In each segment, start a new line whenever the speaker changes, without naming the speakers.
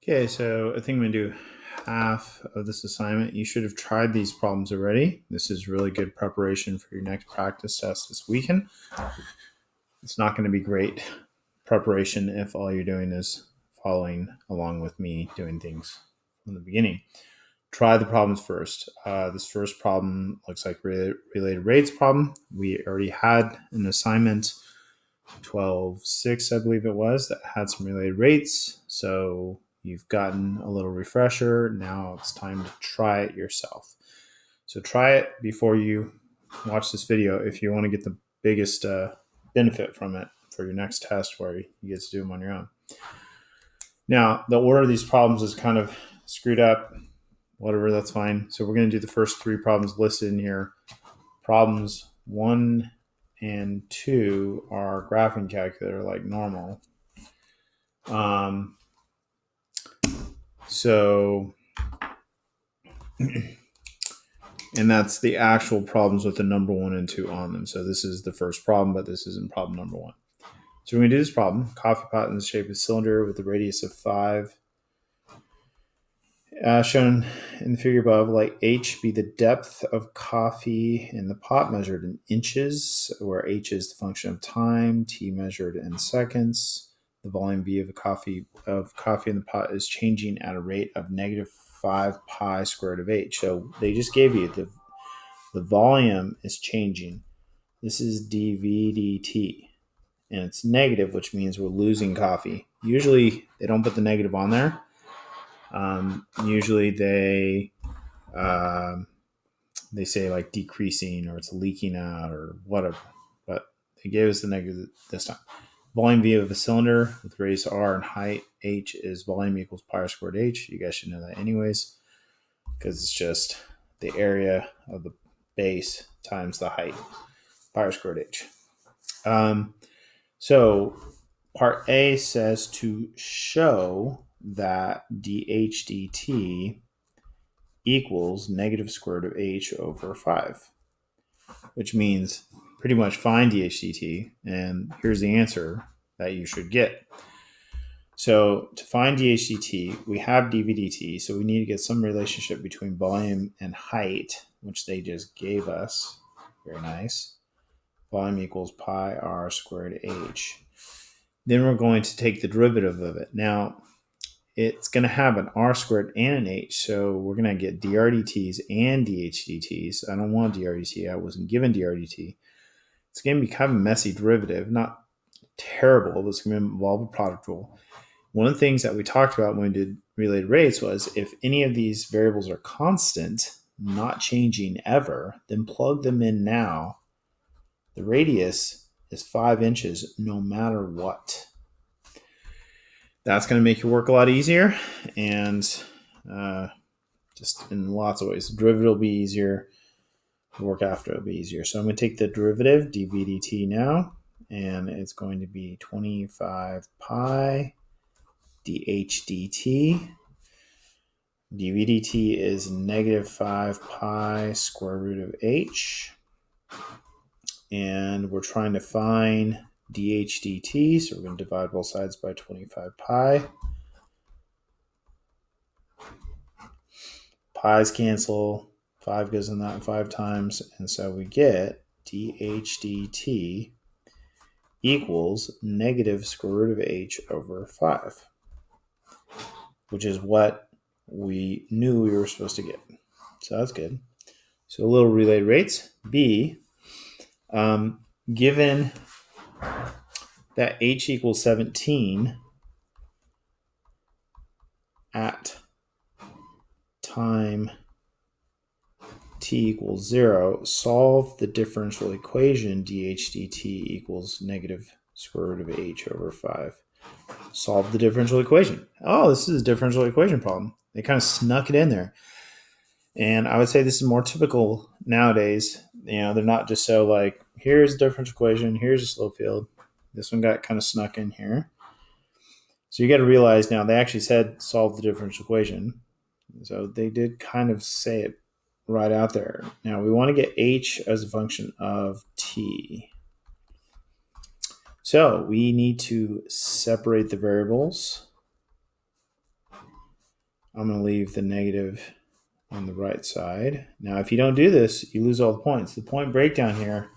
Okay, so I think I'm going to do half of this assignment. You should have tried these problems already. This is really good preparation for your next practice test this weekend. It's not going to be great preparation if all you're doing is following along with me doing things from the beginning. Try the problems first. This first problem looks like related rates problem. We already had an assignment 12.6, I believe it was, that had some related rates. So you've gotten a little refresher. Now it's time to try it yourself. So try it before you watch this video if you want to get the biggest benefit from it for your next test where you get to do them on your own. Now, the order of these problems is kind of screwed up. Whatever, that's fine. So we're going to do the first three problems listed in here. Problems 1 and 2 are graphing calculator like normal. So, and that's the actual problems with the number 1 and 2 on them. So this is the first problem, but this isn't problem number 1. So we're going to do this problem. Coffee pot in the shape of a cylinder with a radius of 5. Shown in the figure above, let H be the depth of coffee in the pot measured in inches, where H is the function of time, T measured in seconds. The volume V of coffee in the pot is changing at a rate of negative 5 pi squared of H. So they just gave you the volume is changing. This is dV dt, and it's negative, which means we're losing coffee. Usually they don't put the negative on there. Usually they say like decreasing or it's leaking out or whatever, but they gave us the negative this time. Volume V of a cylinder with radius R and height H is volume equals pi squared H. You guys should know that anyways, because it's just the area of the base times the height, pi squared H. So part A says to show that dH dt equals negative square root of H over 5, which means pretty much find dH dt, and here's the answer that you should get. So to find dH dt, we have dV dt, so we need to get some relationship between volume and height, which they just gave us. Very nice. Volume equals pi r squared H. Then we're going to take the derivative of it. Now, it's going to have an r squared and an h, so we're going to get drdt's and dhdt's. I don't want drdt. I wasn't given drdt. It's going to be kind of a messy derivative, not terrible, but it's going to involve a product rule. One of the things that we talked about when we did related rates was if any of these variables are constant, not changing ever, then plug them in now. The radius is 5 inches no matter what. That's going to make your work a lot easier, and just in lots of ways. The derivative will be easier. The work after will be easier. So I'm going to take the derivative, dv dt now, and it's going to be 25 pi dh dt. dv dt is negative 5 pi square root of h. And we're trying to find dh dt, so we're going to divide both sides by 25 pi. Pi's cancel, 5 goes in that 5 times, and so we get dh dt equals negative square root of h over 5, which is what we knew we were supposed to get. So that's good. So a little related rates. B, given that h equals 17 at time t equals 0, solve the differential equation dh dt equals negative square root of h over 5. Solve the differential equation. Oh, this is a differential equation problem. They kind of snuck it in there. And I would say this is more typical nowadays. You know, they're not just so like, here's a differential equation, here's a slope field. This one got kind of snuck in here. So you got to realize now they actually said solve the differential equation. So they did kind of say it right out there. Now we want to get h as a function of t. So we need to separate the variables. I'm going to leave the negative on the right side. Now, if you don't do this, you lose all the points. The point breakdown here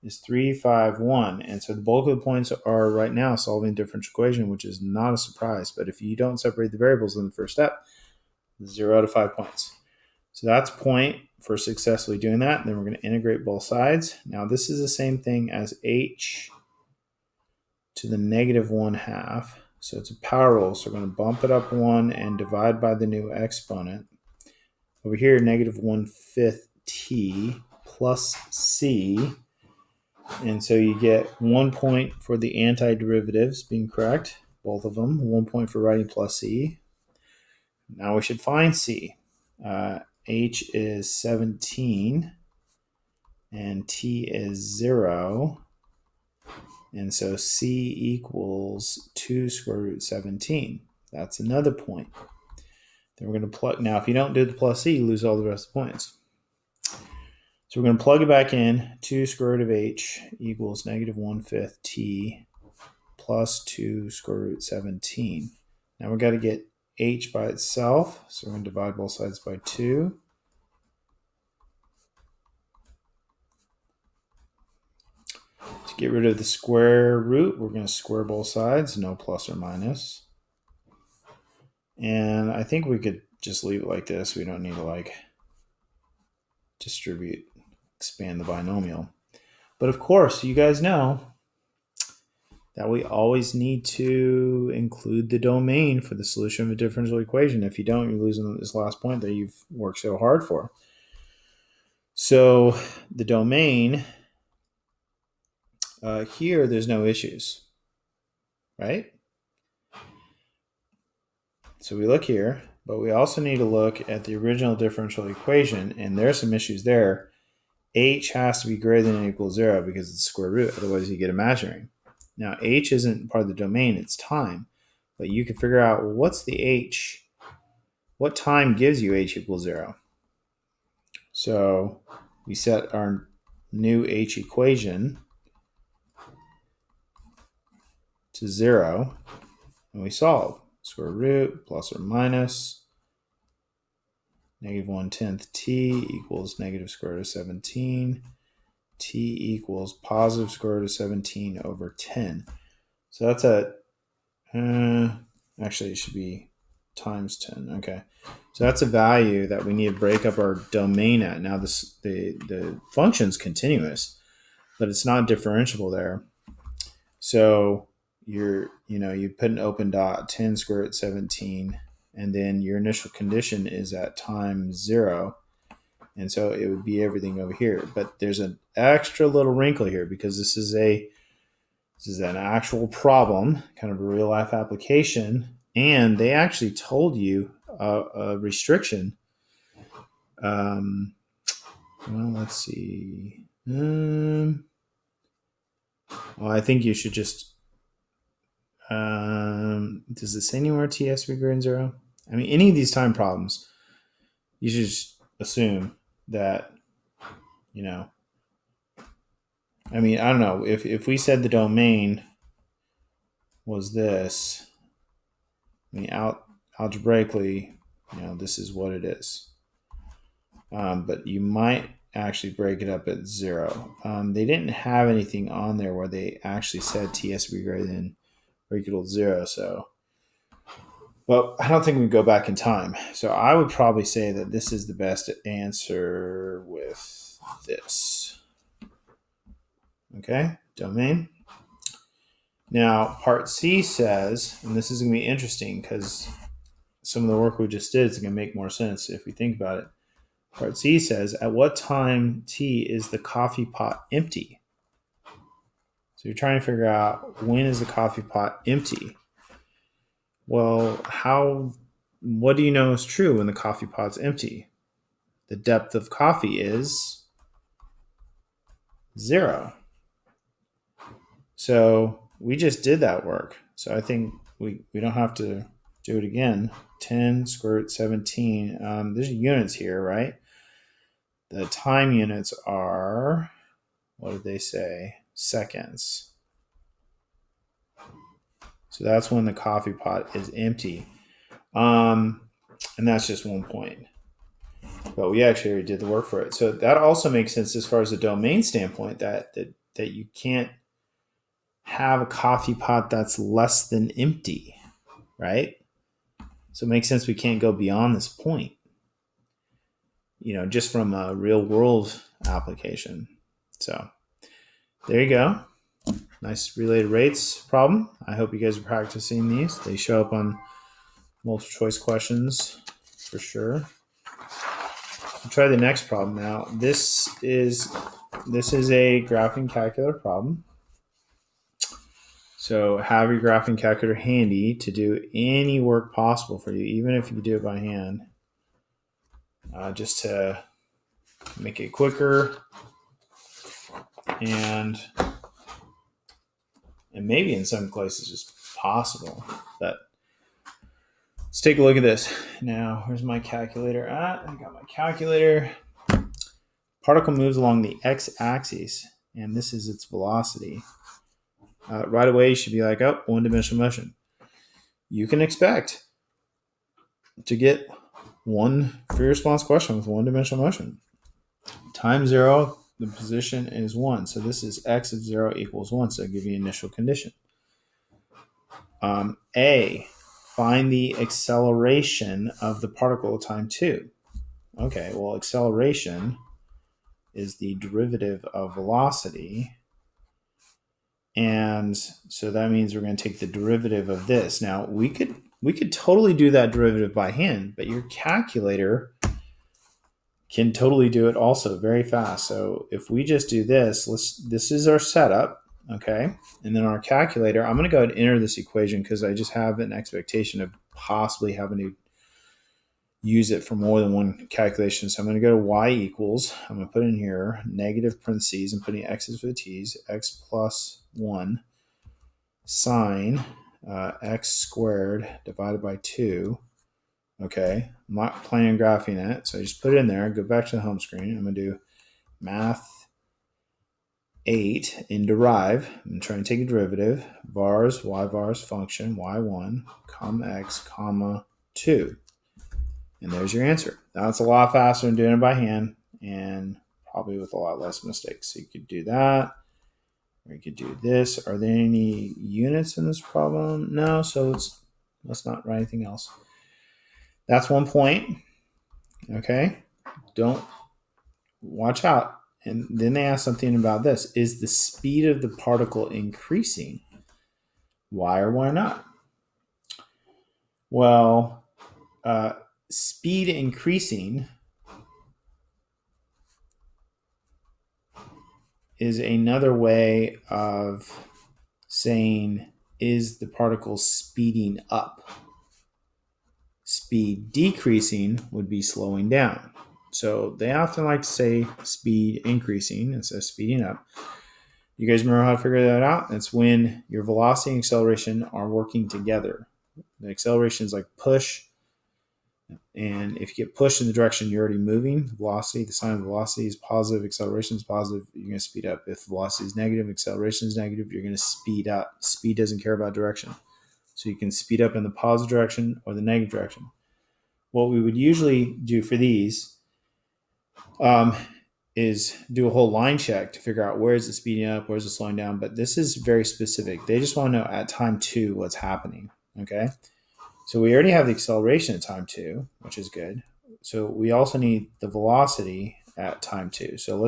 is 3, 5, 1. And so the bulk of the points are right now solving a differential equation, which is not a surprise. But if you don't separate the variables in the first step, 0 to 5 points. So that's point for successfully doing that. And then we're going to integrate both sides. Now, this is the same thing as h to the negative 1/2. So it's a power rule. So we're going to bump it up 1 and divide by the new exponent. Over here, negative 1/5 t plus c. And so you get 1 point for the antiderivatives being correct, both of them. 1 point for writing plus c. Now we should find c. H is 17 and t is 0. And so c equals 2 square root 17. That's another point. Then we're going to plug. Now, if you don't do the plus c, you lose all the rest of the points. So we're going to plug it back in. 2 square root of h equals negative 1/5 t plus 2 square root 17. Now we've got to get h by itself. So we're going to divide both sides by 2. To get rid of the square root, we're going to square both sides, no plus or minus. And I think we could just leave it like this. We don't need to like distribute, expand the binomial. But of course, you guys know that we always need to include the domain for the solution of a differential equation. If you don't, you're losing this last point that you've worked so hard for. So the domain, here, there's no issues, right? So we look here, but we also need to look at the original differential equation, and there's some issues there. H has to be greater than or equal to 0 because it's the square root, otherwise you get imaginary. Now, h isn't part of the domain, it's time. But you can figure out, well, what's the h? What time gives you h equals 0? So we set our new h equation to 0, and we solve. Square root plus or minus negative 1/10 t equals negative square root of 17. T equals positive square root of 17 over 10. So that's a, actually it should be times 10. Okay. So that's a value that we need to break up our domain at. Now the function's continuous, but it's not differentiable there. So you put an open dot, 10 square root 17, and then your initial condition is at time 0. And so it would be everything over here. But there's an extra little wrinkle here because this is an actual problem, kind of a real life application. And they actually told you a restriction. Well, let's see. Well, I think you should just. Does it say anywhere t has to be greater than 0? I mean, any of these time problems, you should just assume that, I mean, I don't know. If we said the domain was this, I mean, algebraically, this is what it is. But you might actually break it up at 0. They didn't have anything on there where they actually said t has to be greater than or equal to 0. So, but I don't think we can go back in time. So I would probably say that this is the best answer with this. Okay, domain. Now, part C says, and this is going to be interesting because some of the work we just did is going to make more sense if we think about it. Part C says, at what time t is the coffee pot empty? So you're trying to figure out, when is the coffee pot empty? Well, what do you know is true when the coffee pot's empty? The depth of coffee is 0. So we just did that work. So I think we don't have to do it again. 10 square root 17. There's units here, right? The time units are, what did they say? Seconds. So that's when the coffee pot is empty. And that's just 1 point. But we actually already did the work for it. So that also makes sense as far as the domain standpoint that you can't have a coffee pot that's less than empty, right? So it makes sense we can't go beyond this point, just from a real world application. So there you go. Nice related rates problem. I hope you guys are practicing these. They show up on multiple choice questions for sure. I'll try the next problem now. This is a graphing calculator problem. So have your graphing calculator handy to do any work possible for you, even if you do it by hand, just to make it quicker and maybe in some places just possible. But let's take a look at this. Now, where's my calculator at? I got my calculator. Particle moves along the x-axis, and this is its velocity. Right away, you should be like, oh, one-dimensional motion. You can expect to get one free response question with one-dimensional motion. Time 0, the position is 1. So this is x of 0 equals 1. So I'll give you initial condition. A, find the acceleration of the particle at time 2. Okay, well, acceleration is the derivative of velocity. And so that means we're going to take the derivative of this. Now, we could totally do that derivative by hand, but your calculator can totally do it also very fast. So if we just do this, this is our setup, okay? And then our calculator, I'm going to go ahead and enter this equation because I just have an expectation of possibly having to use it for more than one calculation. So I'm going to go to y equals, I'm going to put in here negative parentheses, I'm putting x's for the t's, x plus 1 sine x squared divided by 2. Okay, I'm not planning on graphing it, so I just put it in there, go back to the home screen. I'm going to do math 8 in derive. I'm going to try and take a derivative, vars, y vars function, y1, comma x, comma 2. And there's your answer. Now it's a lot faster than doing it by hand and probably with a lot less mistakes. So you could do that, or you could do this. Are there any units in this problem? No, so let's not write anything else. That's 1 point. Okay, don't watch out. And then they ask something about this. Is the speed of the particle increasing? Why or why not? Well, speed increasing is another way of saying, is the particle speeding up? Speed decreasing would be slowing down. So they often like to say speed increasing instead of speeding up. You guys remember how to figure that out? It's when your velocity and acceleration are working together. The acceleration is like push, and if you get pushed in the direction you're already moving, velocity, the sign of velocity is positive, acceleration is positive, you're going to speed up. If velocity is negative, acceleration is negative, you're going to speed up. Speed doesn't care about direction. So you can speed up in the positive direction or the negative direction. What we would usually do for these is do a whole line check to figure out where is it speeding up, where is it slowing down. But this is very specific. They just want to know at time 2 what's happening. Okay. So we already have the acceleration at time 2, which is good. So we also need the velocity at time 2. So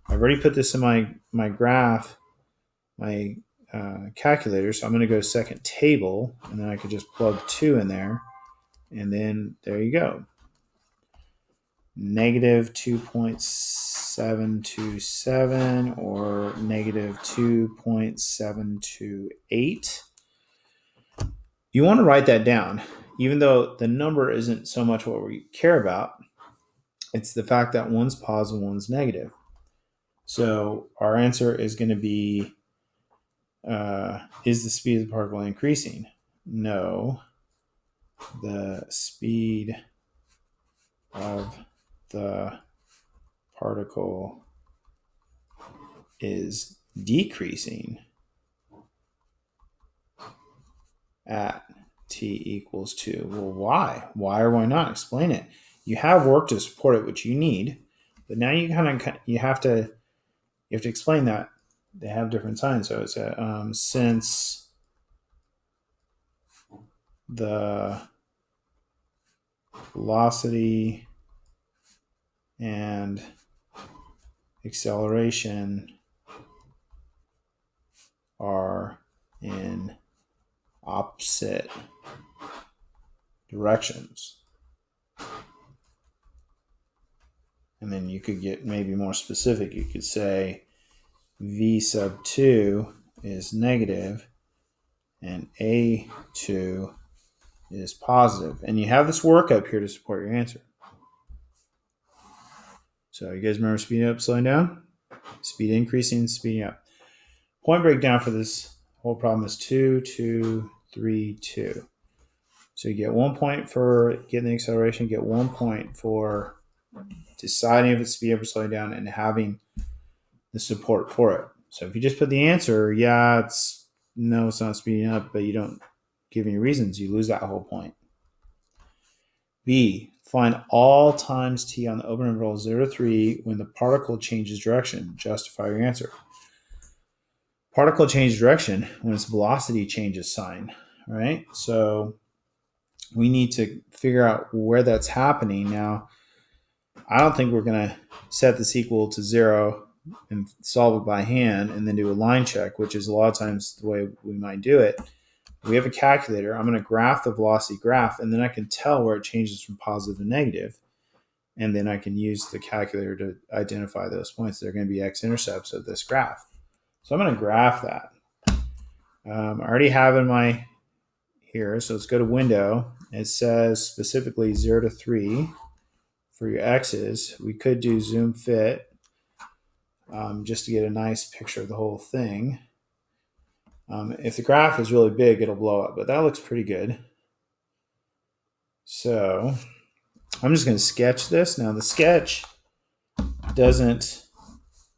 I've already put this in my graph, my calculator. So I'm going to go to second table, and then I could just plug 2 in there. And then there you go. Negative 2.727 or negative 2.728. You want to write that down, even though the number isn't so much what we care about. It's the fact that one's positive, one's negative. So our answer is going to be, is the speed of the particle increasing? No. The speed of the particle is decreasing at t equals 2. Well, why? Why or why not? Explain it. You have work to support it, which you need, but now you have to explain that they have different signs. So it's since the velocity and acceleration are in opposite directions. And then you could get maybe more specific. You could say v sub 2 is negative and a2 is positive. And you have this work up here to support your answer. So you guys remember speeding up, slowing down? Speed increasing, speeding up. Point breakdown for this whole problem is 2, 2, 3, 2. So you get 1 point for getting the acceleration, get 1 point for deciding if it's speed up or slowing down, and having the support for it. So if you just put the answer, yeah, it's no, it's not speeding up, but you don't give any reasons, you lose that whole point. B, find all times t on the open interval 0 to 3 when the particle changes direction. Justify your answer. Particle changes direction when its velocity changes sign, right? So we need to figure out where that's happening. Now, I don't think we're going to set this equal to 0 and solve it by hand and then do a line check, which is a lot of times the way we might do it. We have a calculator. I'm going to graph the velocity graph, and then I can tell where it changes from positive to negative. And then I can use the calculator to identify those points. They're going to be x-intercepts of this graph. So I'm going to graph that. I already have in my here, so let's go to window. It says specifically 0 to 3 for your x's. We could do zoom fit just to get a nice picture of the whole thing. If the graph is really big, it'll blow up, but that looks pretty good. So I'm just going to sketch this. Now the sketch doesn't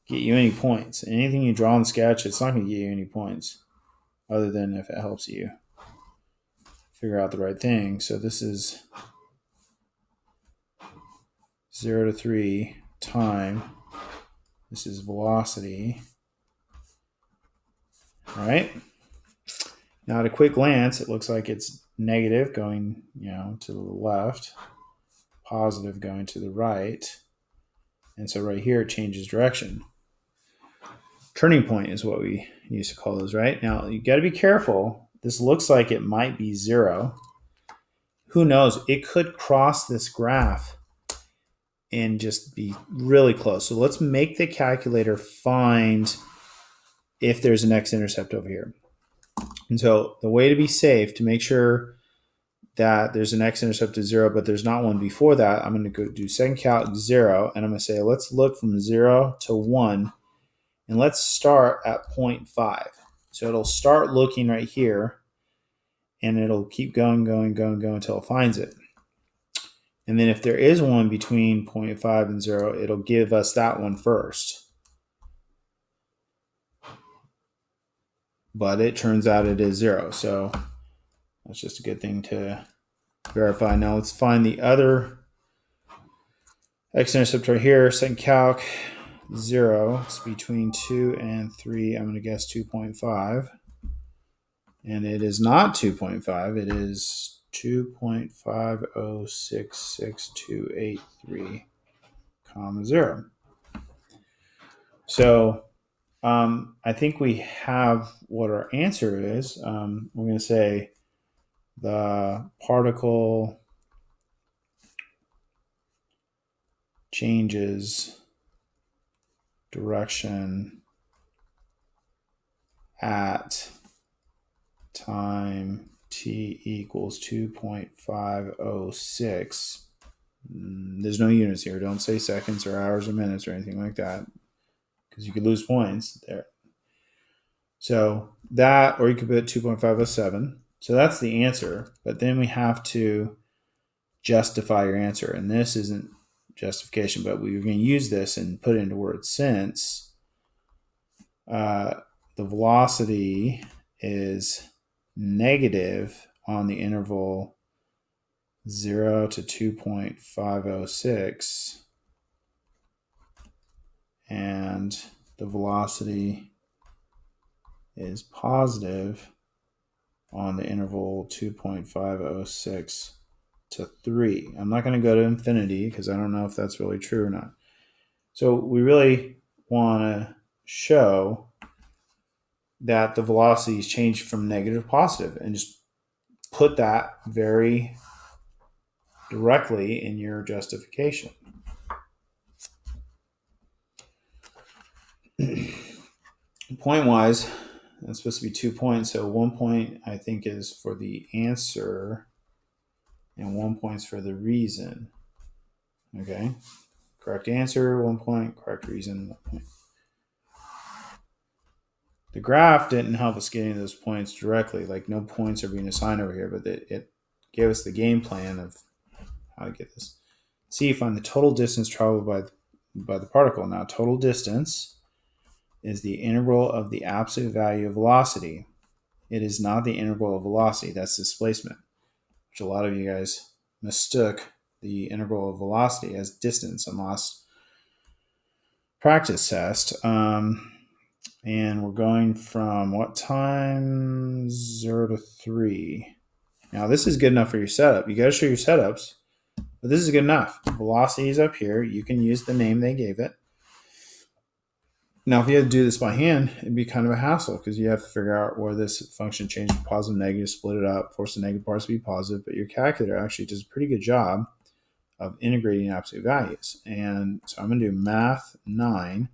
get you any points. Anything you draw in sketch, it's not going to get you any points other than if it helps you figure out the right thing. So this is 0 to 3 time. This is velocity. All right. Now at a quick glance, it looks like it's negative going, to the left, positive going to the right. And so right here, it changes direction. Turning point is what we used to call those, right? Now, you got to be careful. This looks like it might be 0. Who knows? It could cross this graph and just be really close. So let's make the calculator find if there's an x-intercept over here. And so the way to be safe, to make sure that there's an x-intercept of 0, but there's not one before that, I'm going to go do second calc 0, and I'm going to say, let's look from 0 to 1, and let's start at 0.5. So it'll start looking right here, and it'll keep going until it finds it. And then if there is one between 0.5 and 0, it'll give us that one first. But it turns out it is 0, so that's just a good thing to verify. Now let's find the other x-intercept right here. Second calc 0. It's between 2 and 3. I'm going to guess 2.5. And it is not 2.5. It is 2.5066283, 0. So I think we have what our answer is. We're going to say the particle changes direction at time t equals 2.506. There's no units here. Don't say seconds or hours or minutes or anything like that, because you could lose points there. So that, or you could put 2.507. So that's the answer. But then we have to justify your answer. And this isn't justification, but we're going to use this and put it into words. Since the velocity is negative on the interval 0 to 2.506, and the velocity is positive on the interval 2.506 to 3. I'm not going to go to infinity because I don't know if that's really true or not. So we really want to show that the velocity is changed from negative to positive, and just put that very directly in your justification. Point-wise, that's supposed to be 2 points. So 1 point, I think, is for the answer, and 1 point's for the reason. Okay? Correct answer, 1 point. Correct reason, 1 point. The graph didn't help us getting those points directly. Like, no points are being assigned over here, but it gave us the game plan of how to get this. C, find the total distance traveled by the particle. Now, total distance is the integral of the absolute value of velocity. It is not the integral of velocity. That's displacement, which a lot of you guys mistook the integral of velocity as distance on last practice test. And we're going from what time? 0 to 3. Now, this is good enough for your setup. You got to show your setups, but this is good enough. Velocity is up here. You can use the name they gave it. Now, if you had to do this by hand, it'd be kind of a hassle because you have to figure out where this function changed from positive to negative, split it up, force the negative parts to be positive. But your calculator actually does a pretty good job of integrating absolute values. And so I'm going to do math 9,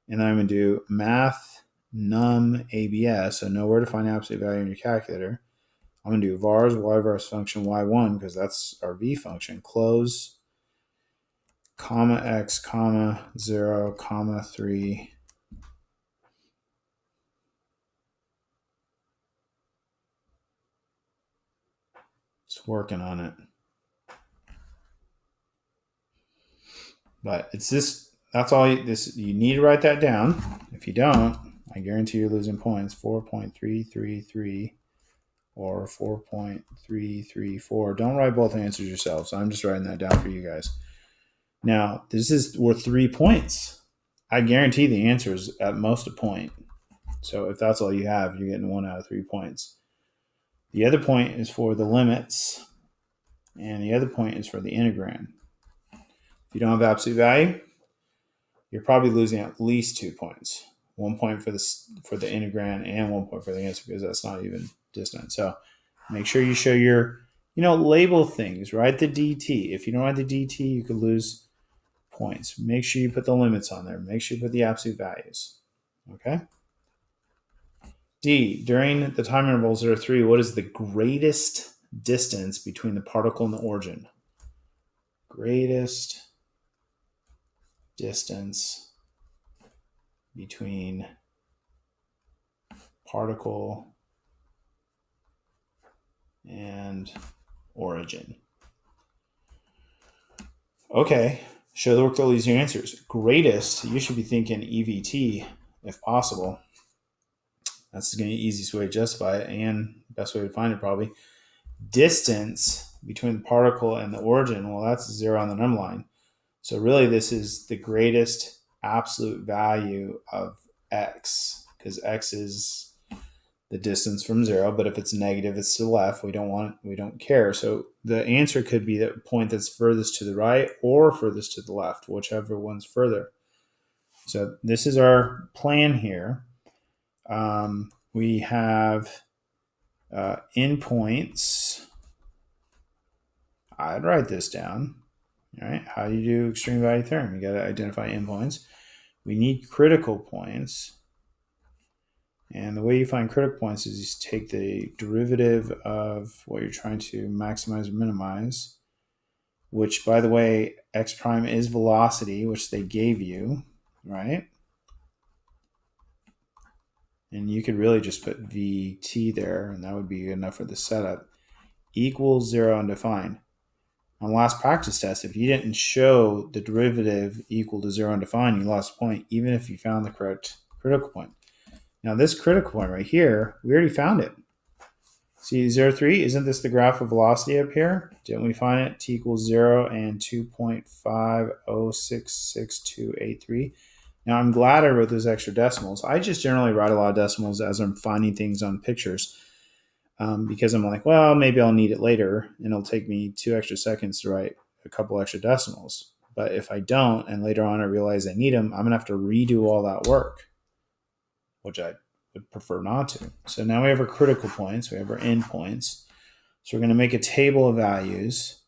and I'm going to do math num ABS, so know where to find absolute value in your calculator. I'm going to do vars y vars function y1 because that's our v function. Close, comma x, comma 0, comma 3. It's working on it. But it's this, that's all you need to write that down. If you don't, I guarantee you're losing points. 4.333 or 4.334. Don't write both answers yourselves. I'm just writing that down for you guys. Now, this is worth 3 points. I guarantee the answer is at most a point. So if that's all you have, you're getting 1 out of 3 points. The other point is for the limits, and the other point is for the integrand. If you don't have absolute value, you're probably losing at least 2 points. 1 point for the integrand and 1 point for the answer because that's not even distant. So make sure you show your, label things. Write the DT. If you don't write the DT, you could lose points. Make sure you put the limits on there. Make sure you put the absolute values. Okay? D, during the time interval 0 to 3, what is the greatest distance between the particle and the origin? Greatest distance between particle and origin. Okay, show the work that leads your answers. Greatest, you should be thinking EVT if possible. That's going to be the easiest way to justify it and best way to find it probably. Distance between the particle and the origin, well, that's 0 on the number line. So really this is the greatest absolute value of x, because x is the distance from 0, but if it's negative, it's to the left. We don't care. So the answer could be the point that's furthest to the right or furthest to the left, whichever one's further. So this is our plan here. We have endpoints. I'd write this down. All right, how do you do extreme value theorem? You got to identify endpoints. We need critical points. And the way you find critical points is you take the derivative of what you're trying to maximize or minimize, which, by the way, x prime is velocity, which they gave you, right? And you could really just put vt there, and that would be good enough for the setup. Equals 0 undefined. On last practice test, if you didn't show the derivative equal to 0 undefined, you lost a point, even if you found the correct critical point. Now, this critical point right here, we already found it. See 0, 3? Isn't this the graph of velocity up here? Didn't we find it? T equals 0 and 2.50666283. Now, I'm glad I wrote those extra decimals. I just generally write a lot of decimals as I'm finding things on pictures because I'm like, well, maybe I'll need it later, and it'll take me 2 extra seconds to write a couple extra decimals. But if I don't, and later on I realize I need them, I'm going to have to redo all that work, which I would prefer not to. So now we have our critical points. We have our endpoints. So we're going to make a table of values.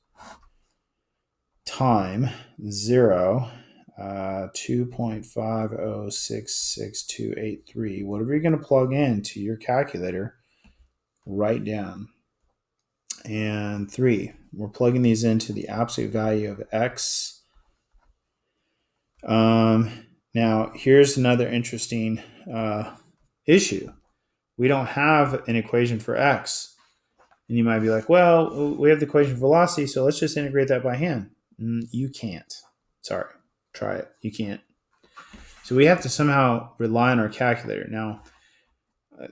Time 0, 2.50668283. Whatever you're going to plug into your calculator, write down. And 3, we're plugging these into the absolute value of x. Now, here's another interesting issue. We don't have an equation for x. And you might be like, well, we have the equation for velocity, so let's just integrate that by hand. You can't. Sorry. Try it. You can't. So we have to somehow rely on our calculator. Now,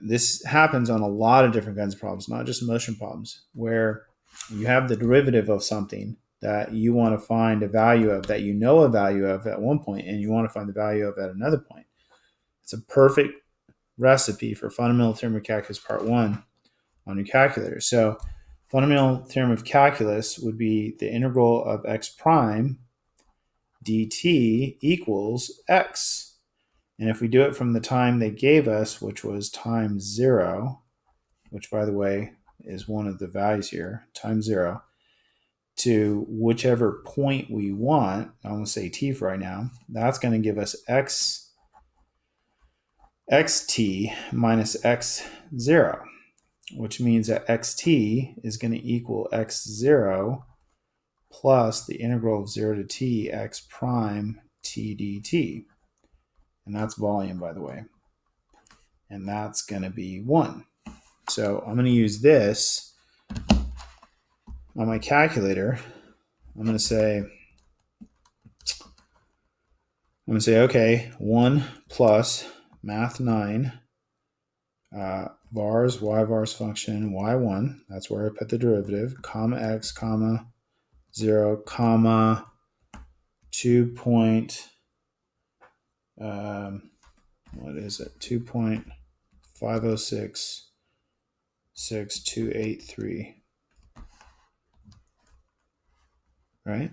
this happens on a lot of different kinds of problems, not just motion problems, where you have the derivative of something that you want to find a value of, that you know a value of at one point, and you want to find the value of at another point. It's a perfect recipe for fundamental theorem of calculus part 1 on your calculator. So fundamental theorem of calculus would be the integral of x prime dt equals x. And if we do it from the time they gave us, which was time 0, which, by the way, is one of the values here, time 0, to whichever point we want, I'm going to say t for right now, that's going to give us xt minus x0, which means that xt is going to equal x0 plus the integral of 0 to t x prime t dt. And that's volume, by the way. And that's going to be 1. So I'm going to use this on my calculator. I'm going to say, okay, 1 plus math 9, vars, y vars function, y1. That's where I put the derivative, comma x, comma 0, comma 2 point, what is it? 2.50668283. Right?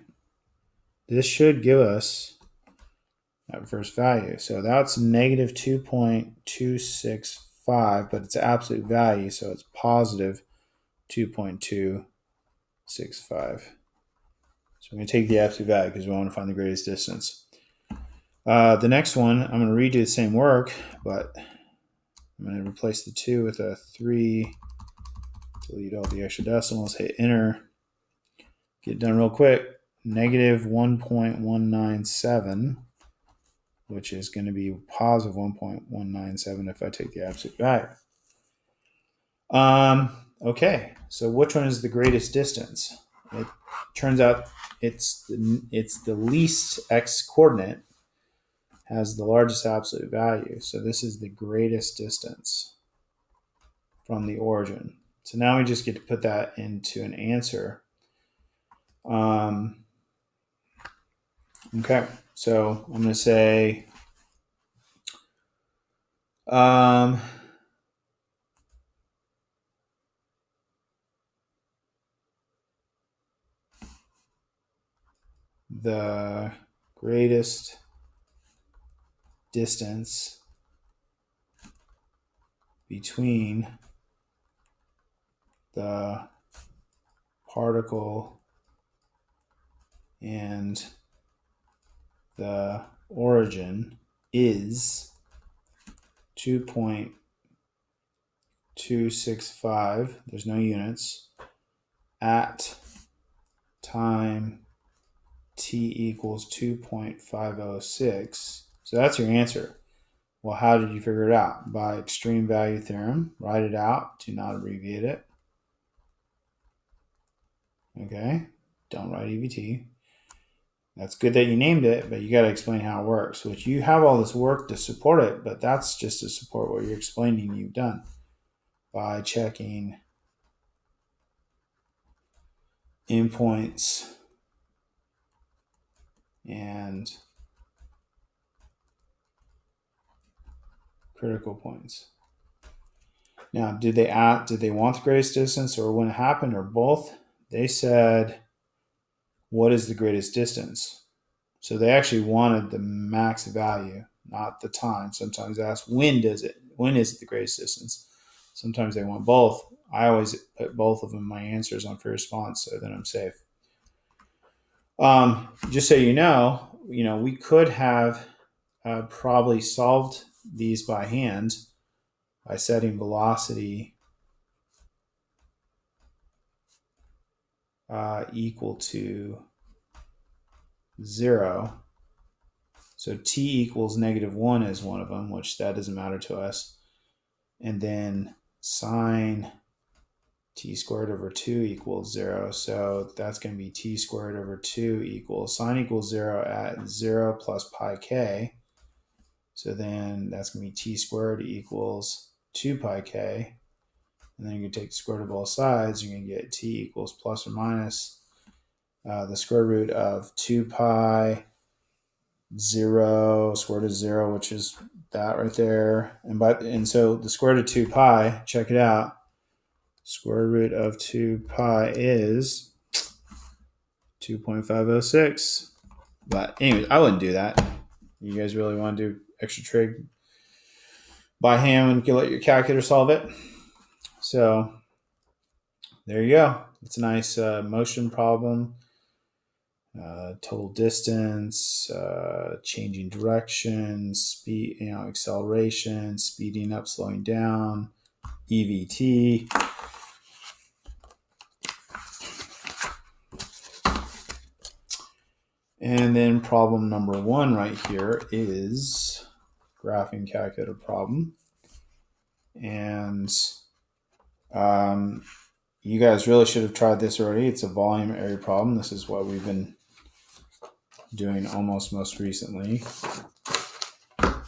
This should give us that first value. So that's negative 2.265, but it's absolute value, so it's positive 2.265. So I'm going to take the absolute value because we want to find the greatest distance. The next one, I'm going to redo the same work, but I'm going to replace the 2 with a 3, delete all the extra decimals, hit enter, get it done real quick. Negative 1.197, which is going to be positive 1.197 if I take the absolute value. Okay, so which one is the greatest distance? It turns out it's the least x coordinate has the largest absolute value. So this is the greatest distance from the origin. So now we just get to put that into an answer. Okay, so I'm going to say the greatest distance between the particle and the origin is 2.265, there's no units, at time t equals 2.506. So that's your answer. Well, how did you figure it out? By extreme value theorem. Write it out. Do not abbreviate it. Okay? Don't write EVT. That's good that you named it, but you got to explain how it works, which you have all this work to support it, but that's just to support what you're explaining you've done by checking endpoints and critical points. Now, did they want the greatest distance or when it happened or both? They said, what is the greatest distance? So they actually wanted the max value, not the time. Sometimes they ask, when is it the greatest distance? Sometimes they want both. I always put both of them in my answers on free response so that I'm safe. Just so you know, we could have probably solved these by hand by setting velocity equal to 0. So t equals -1 is one of them, which that doesn't matter to us. And then sine t squared over 2 equals 0. So that's going to be t squared over 2 equals sine equals 0 at 0 plus pi k. So then that's going to be t squared equals 2 pi k. And then you can take the square root of both sides. You're going to get t equals plus or minus the square root of 2 pi 0 square root of 0, which is that right there. And so the square root of 2 pi, check it out. Square root of 2 pi is 2.506. But anyways, I wouldn't do that. You guys really want to do extra trig by hand and you can let your calculator solve it. So there you go. It's a nice motion problem. Total distance, changing direction, speed, acceleration, speeding up, slowing down, EVT. And then problem number 1 right here is graphing calculator problem. And you guys really should have tried this already. It's a volume area problem. This is what we've been doing almost most recently.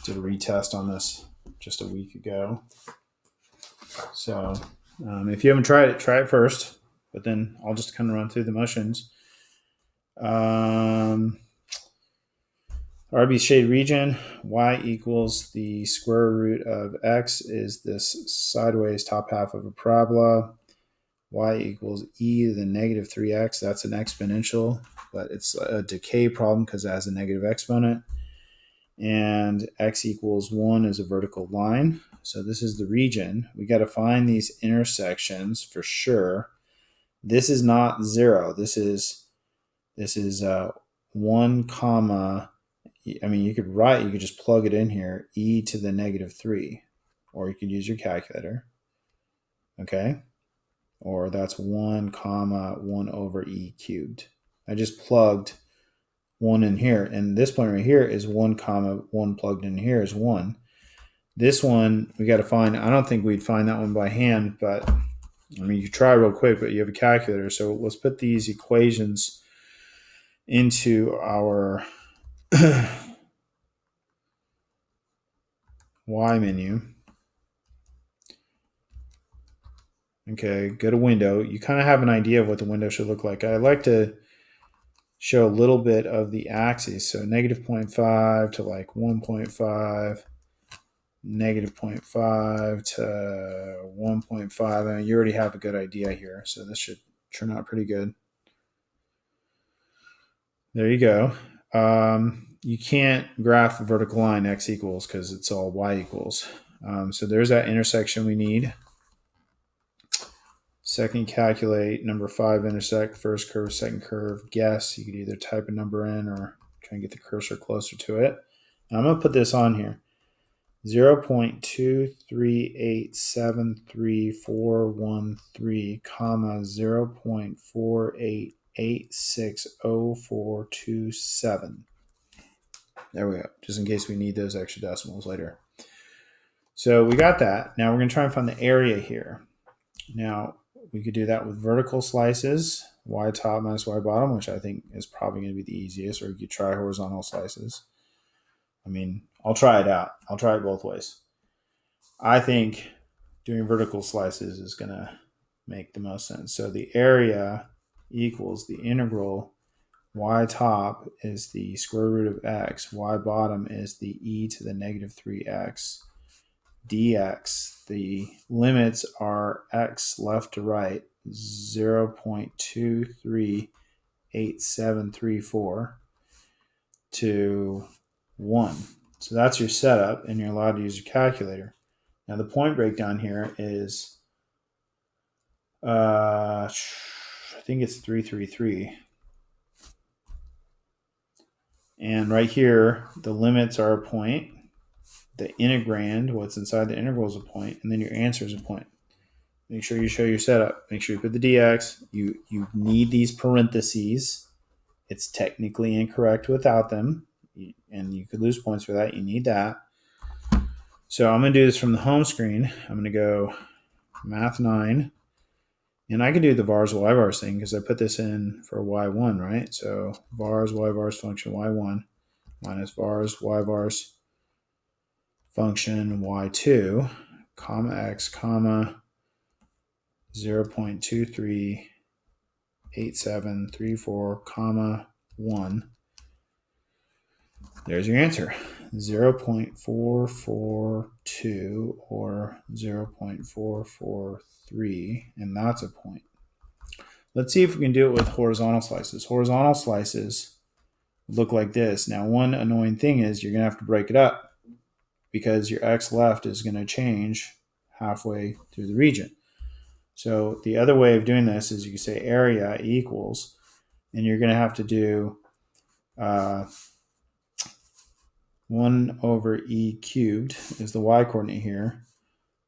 Did a retest on this just a week ago. So if you haven't tried it, try it first. But then I'll just kind of run through the motions. RB shade region, y equals the square root of x is this sideways top half of a parabola. Y equals e to the negative 3x. That's an exponential, but it's a decay problem because it has a negative exponent. And x equals 1 is a vertical line. So this is the region. We got to find these intersections for sure. This is not 0. This is 1 comma. I mean, you could just plug it in here, e to the negative 3, or you could use your calculator. Okay. Or that's 1 comma 1 over e cubed. I just plugged 1 in here. And this point right here is 1 comma 1 plugged in here is 1. This one, we got to find, I don't think we'd find that one by hand, but I mean, you try real quick, but you have a calculator. So let's put these equations into our Y menu. Okay, go to window. You kind of have an idea of what the window should look like. I like to show a little bit of the axes. So negative 0.5 to like 1.5, negative 0.5 to 1.5. I mean, you already have a good idea here. So this should turn out pretty good. There you go. You can't graph a vertical line x equals because it's all y equals. So there's that intersection we need. Second, calculate. Number 5, intersect. First curve, second curve. Guess. You could either type a number in or try and get the cursor closer to it. And I'm going to put this on here. 0.238733413, comma 0.48860427. There we go. Just in case we need those extra decimals later. So we got that. Now we're going to try and find the area here. Now, we could do that with vertical slices, y top minus y bottom, which I think is probably going to be the easiest, or you could try horizontal slices. I mean, I'll try it out. I'll try it both ways. I think doing vertical slices is going to make the most sense. So the area equals the integral y top is the square root of x, y bottom is the e to the negative 3x dx. The limits are x left to right, 0.238734 to 1. So that's your setup, and you're allowed to use your calculator. Now the point breakdown here is, I think it's 333. And right here, the limits are a point. The integrand, what's inside the integral, is a point, and then your answer is a point. Make sure you show your setup. Make sure you put the dx. You need these parentheses. It's technically incorrect without them, and you could lose points for that. You need that. So I'm going to do this from the home screen. I'm going to go Math 9, and I can do the vars y-vars thing because I put this in for y1, right? So vars y-vars function y1 minus vars y-vars function y2, comma x, comma 0.238734, comma 1. There's your answer, 0.442 or 0.443, and that's a point. Let's see if we can do it with horizontal slices. Horizontal slices look like this. Now, one annoying thing is you're going to have to break it up because your x left is going to change halfway through the region. So the other way of doing this is you can say area equals, and you're going to have to do 1 over e cubed is the y coordinate here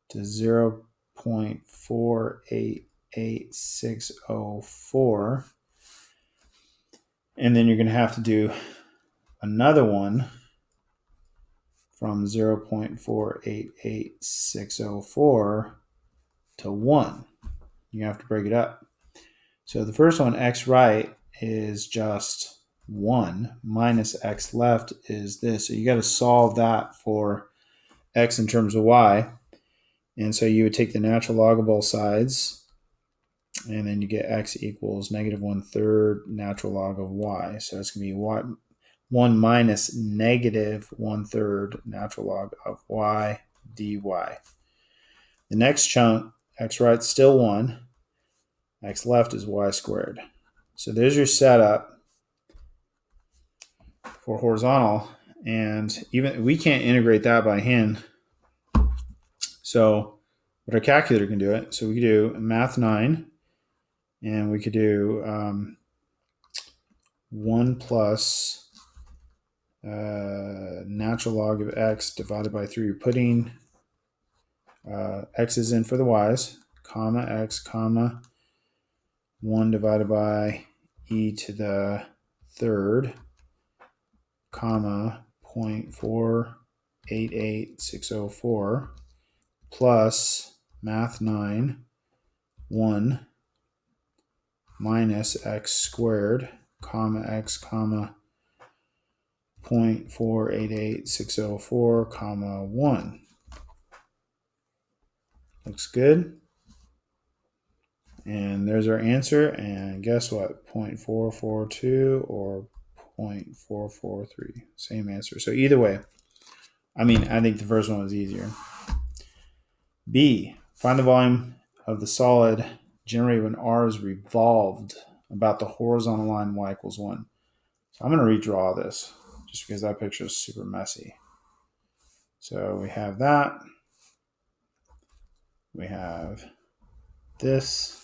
to 0.488604. And then you're going to have to do another one from 0.488604 to 1. You have to break it up. So the first one, x right, is just 1 minus x left is this. So you got to solve that for x in terms of y. And so you would take the natural log of both sides, and then you get x equals negative 1/3 natural log of y. So it's going to be y, 1 minus negative 1/3 natural log of y dy. The next chunk, x right, still 1. X left is y squared. So there's your setup for horizontal. And even we can't integrate that by hand. So but our calculator can do it. So we could do Math 9, and we could do 1 plus natural log of x divided by 3. You're putting x's in for the y's, comma x, comma 1 divided by e to the 3rd, comma 0.488604 plus Math 9, 1 minus x squared, comma x, comma 0.488604, comma 1. Looks good. And there's our answer. And guess what? 0.442 or 0.443. Same answer. So either way, I think the first one was easier. B, find the volume of the solid generated when R is revolved about the horizontal line y equals 1. So I'm going to redraw this just because that picture is super messy. So we have that. We have this.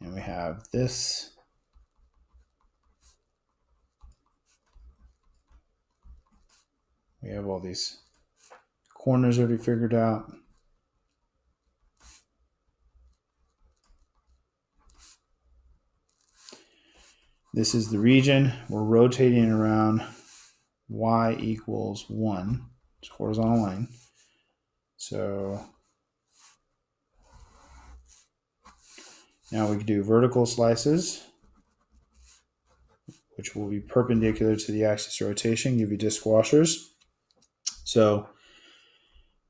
And we have this. We have all these corners already figured out. This is the region. We're rotating around y equals 1. It's a horizontal line. So now we can do vertical slices, which will be perpendicular to the axis of rotation, give you disc washers. So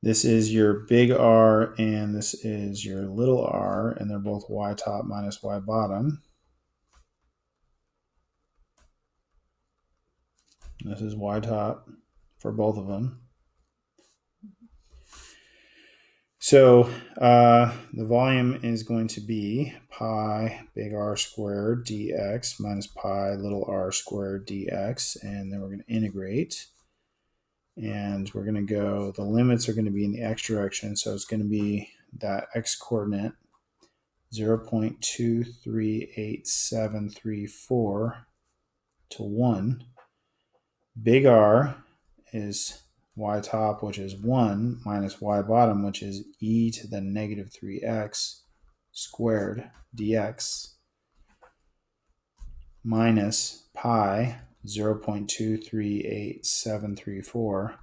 this is your big R and this is your little r, and they're both y top minus y bottom. This is y top for both of them. So the volume is going to be pi big R squared dx minus pi little r squared dx. And then we're going to integrate. And we're going to go, the limits are going to be in the x direction. So it's going to be that x coordinate 0.238734 to 1. Big R is y top, which is 1, minus y bottom, which is e to the negative 3x squared dx, minus pi 0.238734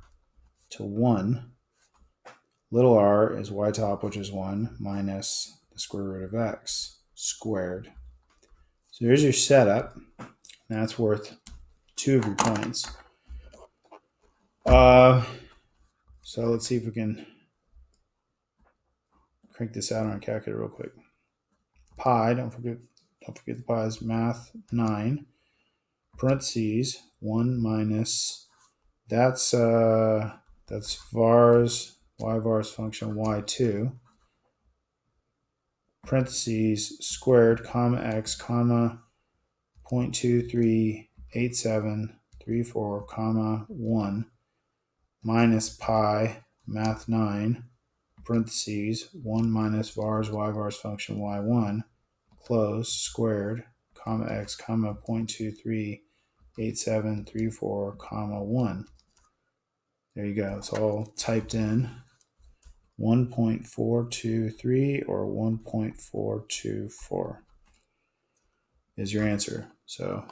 to 1. Little r is y top, which is 1, minus the square root of x squared. So there's your setup. That's worth 2 of your points. So let's see if we can crank this out on a calculator real quick. Pi, don't forget the pi's, math 9, parentheses 1 minus, that's var's, y var's function y2, parentheses squared, comma x, comma 0.238734, comma 1, minus pi, math 9, parentheses 1 minus var's, y var's function y1, close, squared, comma x, comma 0.238734, comma 1. There you go. It's all typed in. 1.423 or 1.424 is your answer. So,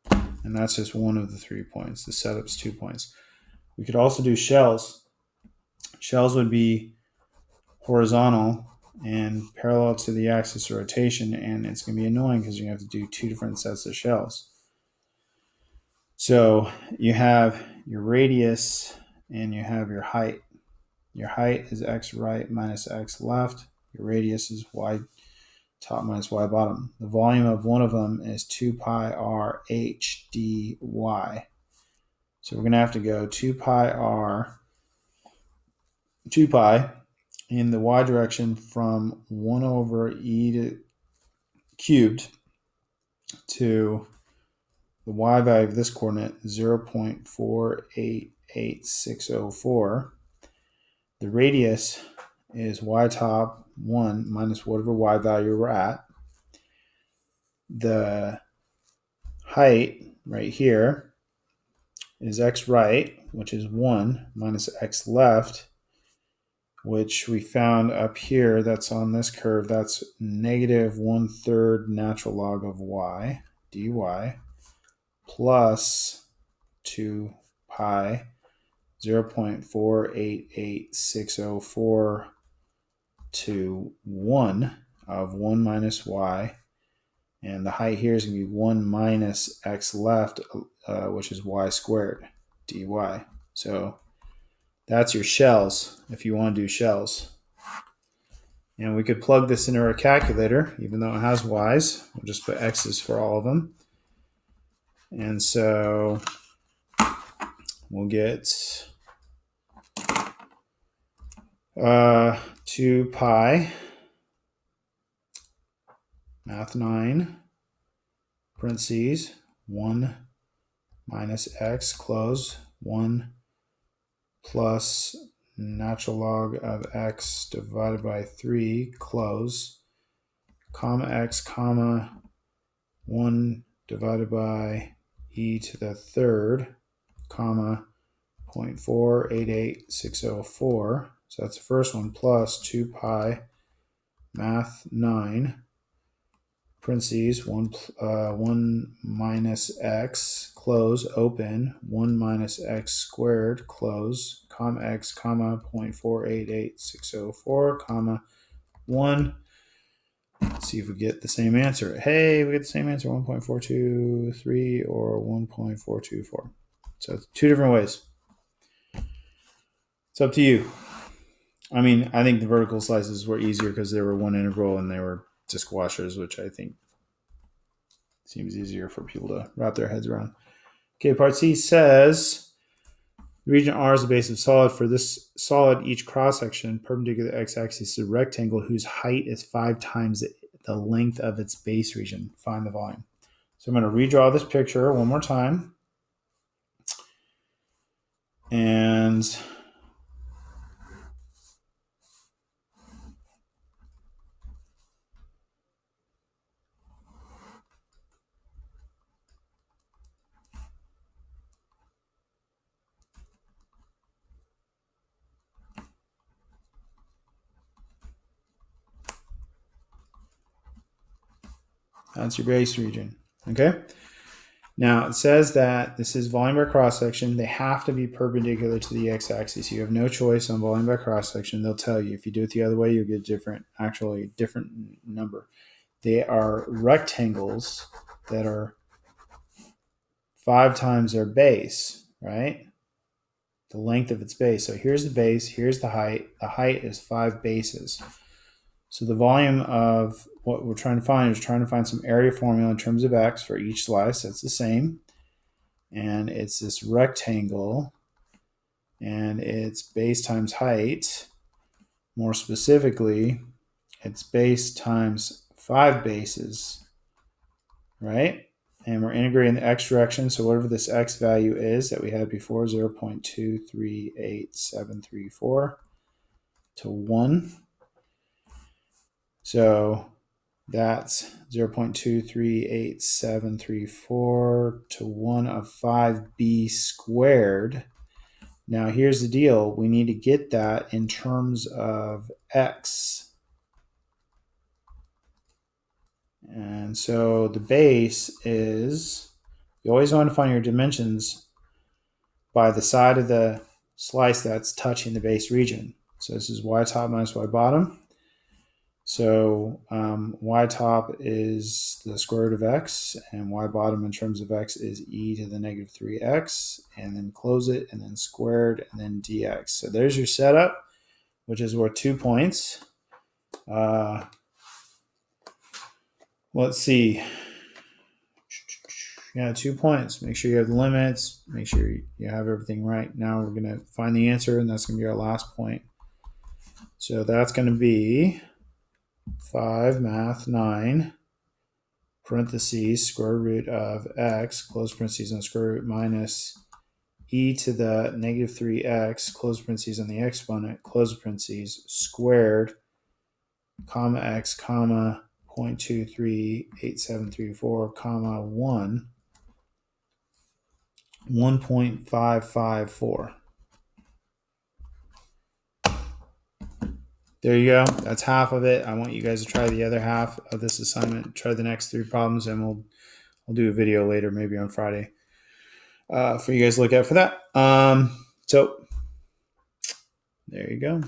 and that's just one of the 3 points. The setup's 2 points. We could also do shells. Shells would be horizontal and parallel to the axis of rotation, and it's going to be annoying because you have to do 2 different sets of shells. So you have your radius and you have your height. Your height is x right minus x left. Your radius is y top minus y bottom. The volume of one of them is 2 pi r h dy. So we're going to have to go 2 pi in the y direction from 1 over e cubed to the y value of this coordinate, 0.48864. The radius is y top 1 minus whatever y value we're at. The height right here is x right, which is 1, minus x left, which we found up here, that's on this curve, that's negative 1/3 natural log of y dy, plus 2 pi 0.48864 to 1 of 1 minus y. And the height here is going to be 1 minus x left, which is y squared dy. So that's your shells if you want to do shells. And we could plug this into our calculator, even though it has y's. We'll just put x's for all of them. And so we'll get 2 pi, math 9, parentheses, 1 minus x, close, 1 plus natural log of x divided by 3, close, comma x, comma 1 divided by e to the third, comma 0.488604. So that's the first one, plus 2 pi, math 9, parentheses, 1 minus x, close, open, 1 minus x squared, close, comma x, comma 0.488604, comma 1. Let's see if we get the same answer. Hey, we get the same answer, 1.423 or 1.424. So it's 2 different ways. It's up to you. I mean, I think the vertical slices were easier because they were one integral and they were disc washers, which I think seems easier for people to wrap their heads around. Okay, part C says the region R is the base of solid. For this solid, each cross-section perpendicular to the x-axis is a rectangle whose height is 5 times the length of its base region. Find the volume. So I'm going to redraw this picture one more time. And that's your base region. Okay. Now it says that this is volume by cross section. They have to be perpendicular to the x-axis. You have no choice on volume by cross section. They'll tell you if you do it the other way, you'll get a different number. They are rectangles that are 5 times their base, right? The length of its base. So here's the base, here's the height. The height is 5 bases. So the volume of what we're trying to find is some area formula in terms of x for each slice. That's the same. And it's this rectangle, and it's base times height. More specifically, it's base times 5 bases, right? And we're integrating the x direction, so whatever this x value is that we had before, 0.238734 to 1. So that's 0.238734 to 1 of 5b squared. Now here's the deal. We need to get that in terms of x. And so the base is, you always want to find your dimensions by the side of the slice that's touching the base region. So this is y top minus y bottom. So y top is the square root of x, and y bottom in terms of x is e to the negative 3x, and then close it, and then squared, and then dx. So there's your setup, which is worth 2 points. Let's see. Yeah, 2 points. Make sure you have the limits. Make sure you have everything right. Now we're going to find the answer, and that's going to be our last point. So that's going to be 5 math 9 parentheses square root of x close parentheses on square root minus e to the negative 3x close parentheses on the exponent close parentheses squared comma x comma 0.238734 comma 1.554. There you go. That's half of it. I want you guys to try the other half of this assignment. Try the next 3 problems, and we'll do a video later, maybe on Friday, for you guys to look at for that. So there you go.